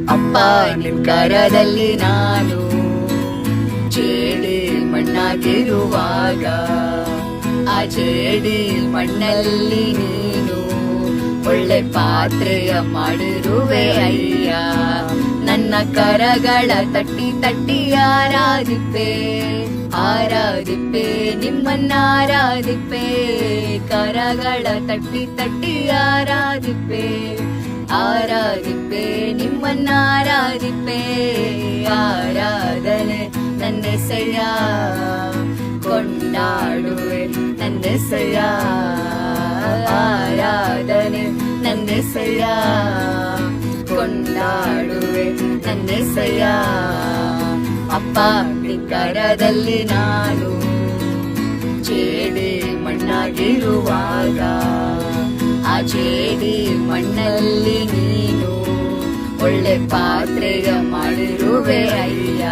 ಅಪ್ಪ ನಿನ್ ಕರದಲ್ಲಿ ನಾನು ಜೇಡಿ ಮಣ್ಣಾಗಿರುವಾಗ ಆ ಜೇಡಿ ಮಣ್ಣಲ್ಲಿ ನೀನು ಒಳ್ಳೆ ಪಾತ್ರೆಯ ಮಾಡಿರುವೆ ಅಯ್ಯ. ನನ್ನ ಕರಗಳ ತಟ್ಟಿ ತಟ್ಟಿ ಆರಾಧಿಪೆ ಆರಾಧಿಪೆ ನಿಮ್ಮನ್ನ ಆರಾಧಿಪೆ. ಕರಗಳ ತಟ್ಟಿ ತಟ್ಟಿ ಆರಾಧಿಪೆ ಆರಾಧಿಪೆ ನಿಮ್ಮನ್ನ ಆರಾಧಿಪೆ. ಆರಾಧನೆ ನನ್ನೆಸೆಯ ಕೊಂಡಾಡುವೆ ನನ್ನೆಸೆಯ. ಆರಾಧನೆ ನನ್ನೆಸೆಯ ಕೊಂಡಾಡುವೆ ನನ್ನೆಸೆಯ. ಅಪ್ಪ ಕರದಲ್ಲಿ ನಾನು ಜೇಡಿ ಮಣ್ಣಾಗಿರುವಾಗ ಆ ಜೇಡಿ ಮಣ್ಣಲ್ಲಿ ನೀನು ಒಳ್ಳೆ ಪಾತ್ರೆಯ ಮಾಡಿರುವೆ ಅಯ್ಯ.